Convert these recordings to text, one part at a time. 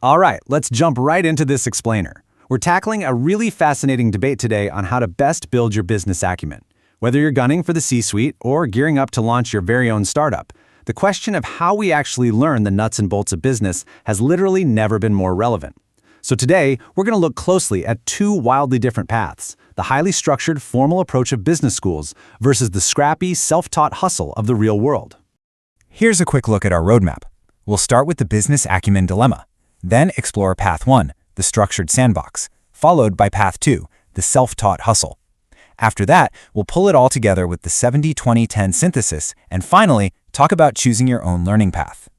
All right, let's jump right into this explainer. We're tackling a really fascinating debate today on how to best build your business acumen. Whether you're gunning for the C-suite or gearing up to launch your very own startup, the question of how we actually learn the nuts and bolts of business has literally never been more relevant. So today, we're going to look closely at two wildly different paths: the highly structured, formal approach of business schools versus the scrappy, self-taught hustle of the real world. Here's a quick look at our roadmap. We'll start with the business acumen dilemma, then explore Path 1, the structured sandbox, followed by Path 2, the self-taught hustle. After that, we'll pull it all together with the 70-20-10 synthesis, and finally, talk about choosing your own learning path.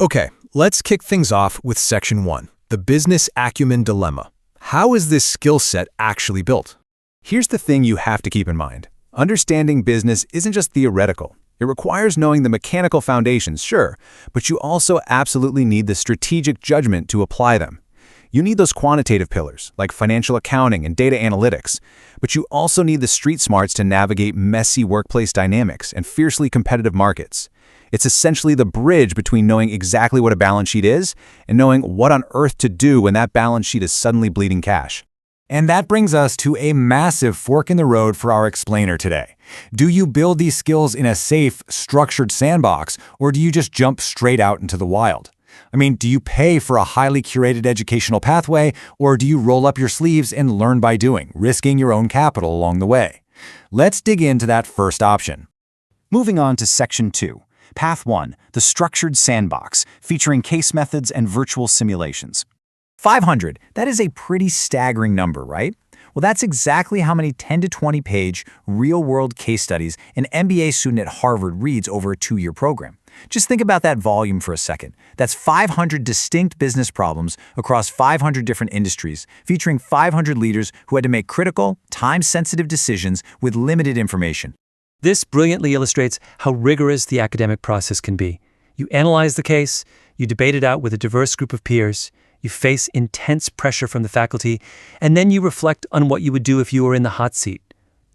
Okay, let's kick things off with Section 1, the business acumen dilemma. How is this skill set actually built? Here's the thing you have to keep in mind. Understanding business isn't just theoretical. It requires knowing the mechanical foundations, sure, but you also absolutely need the strategic judgment to apply them. You need those quantitative pillars, like financial accounting and data analytics, but you also need the street smarts to navigate messy workplace dynamics and fiercely competitive markets. It's essentially the bridge between knowing exactly what a balance sheet is and knowing what on earth to do when that balance sheet is suddenly bleeding cash. And that brings us to a massive fork in the road for our explainer today. Do you build these skills in a safe, structured sandbox, or do you just jump straight out into the wild? I mean, do you pay for a highly curated educational pathway, or do you roll up your sleeves and learn by doing, risking your own capital along the way? Let's dig into that first option. Moving on to Section 2, Path 1, the structured sandbox, featuring case methods and virtual simulations. 500, that is a pretty staggering number, right? Well, that's exactly how many 10 to 20 page real-world case studies an MBA student at Harvard reads over a 2-year program. Just think about that volume for a second. That's 500 distinct business problems across 500 different industries, featuring 500 leaders who had to make critical, time-sensitive decisions with limited information. This brilliantly illustrates how rigorous the academic process can be. You analyze the case, you debate it out with a diverse group of peers, you face intense pressure from the faculty, and then you reflect on what you would do if you were in the hot seat.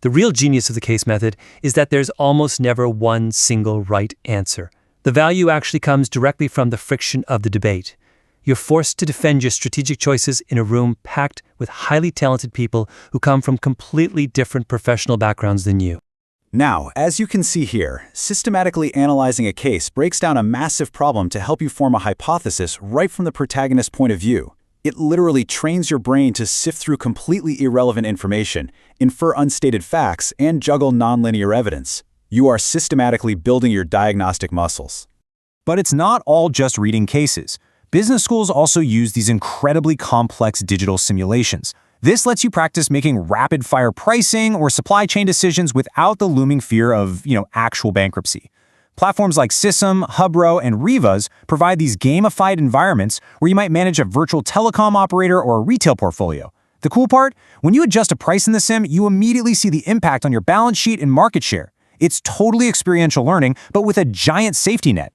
The real genius of the case method is that there's almost never one single right answer. The value actually comes directly from the friction of the debate. You're forced to defend your strategic choices in a room packed with highly talented people who come from completely different professional backgrounds than you. Now, as you can see here, systematically analyzing a case breaks down a massive problem to help you form a hypothesis right from the protagonist's point of view. It literally trains your brain to sift through completely irrelevant information, infer unstated facts, and juggle nonlinear evidence. You are systematically building your diagnostic muscles. But it's not all just reading cases. Business schools also use these incredibly complex digital simulations. This lets you practice making rapid-fire pricing or supply chain decisions without the looming fear of, actual bankruptcy. Platforms like Sysum, Hubro, and Rivas provide these gamified environments where you might manage a virtual telecom operator or a retail portfolio. The cool part? When you adjust a price in the sim, you immediately see the impact on your balance sheet and market share. It's totally experiential learning, but with a giant safety net.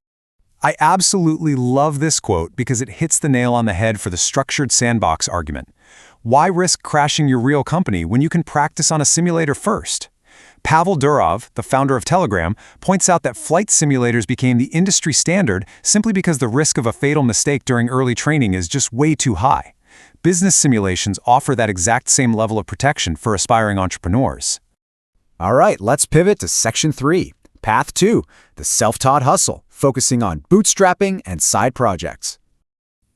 I absolutely love this quote because it hits the nail on the head for the structured sandbox argument. Why risk crashing your real company when you can practice on a simulator first? Pavel Durov, the founder of Telegram, points out that flight simulators became the industry standard simply because the risk of a fatal mistake during early training is just way too high. Business simulations offer that exact same level of protection for aspiring entrepreneurs. All right, let's pivot to Section 3, Path 2, the self-taught hustle, focusing on bootstrapping and side projects.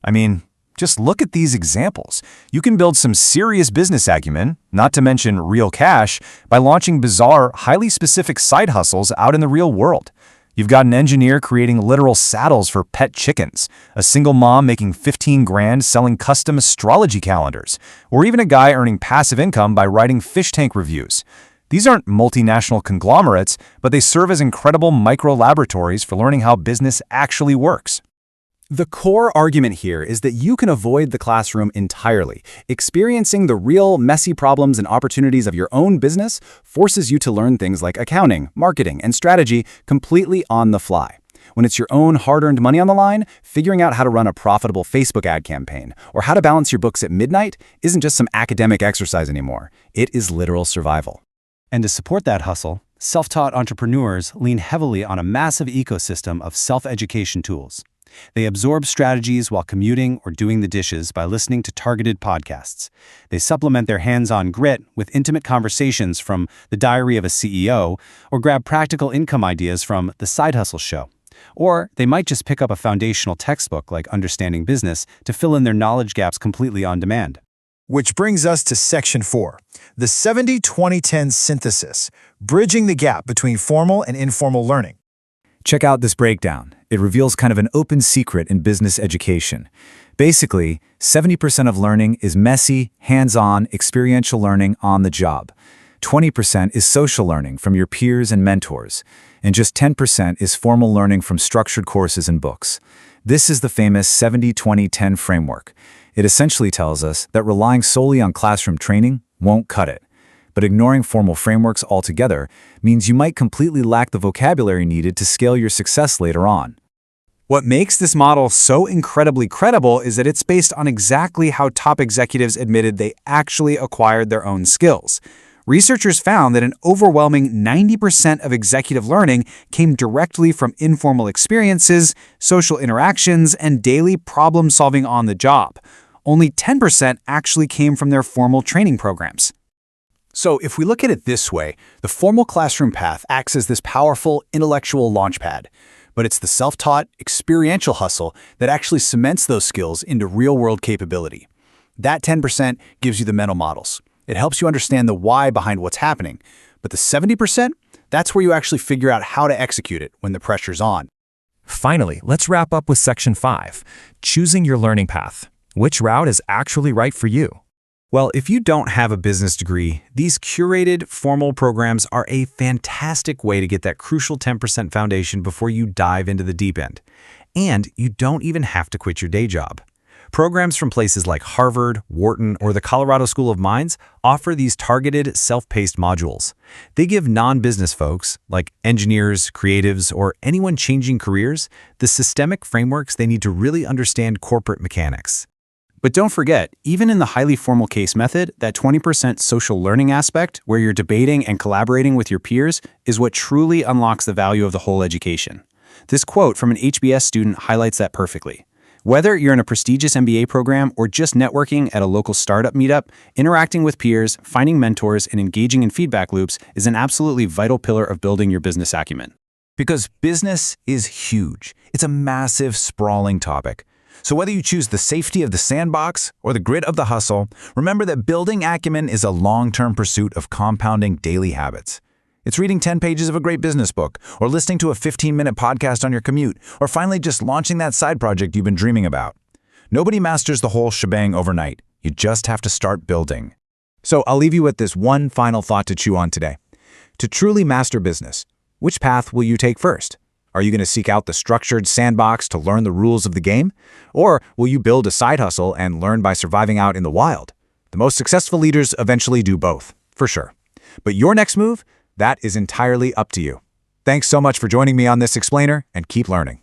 I mean, just look at these examples. You can build some serious business acumen, not to mention real cash, by launching bizarre, highly specific side hustles out in the real world. You've got an engineer creating literal saddles for pet chickens, a single mom making 15 grand selling custom astrology calendars, or even a guy earning passive income by writing fish tank reviews. These aren't multinational conglomerates, but they serve as incredible micro-laboratories for learning how business actually works. The core argument here is that you can avoid the classroom entirely. Experiencing the real, messy problems and opportunities of your own business forces you to learn things like accounting, marketing, and strategy completely on the fly. When it's your own hard-earned money on the line, figuring out how to run a profitable Facebook ad campaign or how to balance your books at midnight isn't just some academic exercise anymore. It is literal survival. And to support that hustle, self-taught entrepreneurs lean heavily on a massive ecosystem of self-education tools. They absorb strategies while commuting or doing the dishes by listening to targeted podcasts. They supplement their hands-on grit with intimate conversations from The Diary of a CEO or grab practical income ideas from The Side Hustle Show. Or they might just pick up a foundational textbook like Understanding Business to fill in their knowledge gaps completely on demand. Which brings us to Section 4, the 70-20-10 synthesis, bridging the gap between formal and informal learning. Check out this breakdown. It reveals kind of an open secret in business education. Basically, 70% of learning is messy, hands-on, experiential learning on the job. 20% is social learning from your peers and mentors. And just 10% is formal learning from structured courses and books. This is the famous 70-20-10 framework. It essentially tells us that relying solely on classroom training won't cut it. But ignoring formal frameworks altogether means you might completely lack the vocabulary needed to scale your success later on. What makes this model so incredibly credible is that it's based on exactly how top executives admitted they actually acquired their own skills. Researchers found that an overwhelming 90% of executive learning came directly from informal experiences, social interactions, and daily problem-solving on the job. Only 10% actually came from their formal training programs. So if we look at it this way, the formal classroom path acts as this powerful intellectual launchpad. But it's the self-taught, experiential hustle that actually cements those skills into real-world capability. That 10% gives you the mental models. It helps you understand the why behind what's happening. But the 70%, that's where you actually figure out how to execute it when the pressure's on. Finally, let's wrap up with Section 5, choosing your learning path. Which route is actually right for you? Well, if you don't have a business degree, these curated, formal programs are a fantastic way to get that crucial 10% foundation before you dive into the deep end. And you don't even have to quit your day job. Programs from places like Harvard, Wharton, or the Colorado School of Mines offer these targeted, self-paced modules. They give non-business folks, like engineers, creatives, or anyone changing careers, the systemic frameworks they need to really understand corporate mechanics. But don't forget, even in the highly formal case method, that 20% social learning aspect, where you're debating and collaborating with your peers, is what truly unlocks the value of the whole education. This quote from an HBS student highlights that perfectly. Whether you're in a prestigious MBA program or just networking at a local startup meetup, interacting with peers, finding mentors, and engaging in feedback loops is an absolutely vital pillar of building your business acumen. Because business is huge. It's a massive, sprawling topic. So whether you choose the safety of the sandbox or the grit of the hustle, remember that building acumen is a long-term pursuit of compounding daily habits. It's reading 10 pages of a great business book, or listening to a 15-minute podcast on your commute, or finally just launching that side project you've been dreaming about. Nobody masters the whole shebang overnight. You just have to start building. So I'll leave you with this one final thought to chew on today. To truly master business, which path will you take first? Are you going to seek out the structured sandbox to learn the rules of the game? Or will you build a side hustle and learn by surviving out in the wild? The most successful leaders eventually do both, for sure. But your next move, that is entirely up to you. Thanks so much for joining me on this explainer, and keep learning.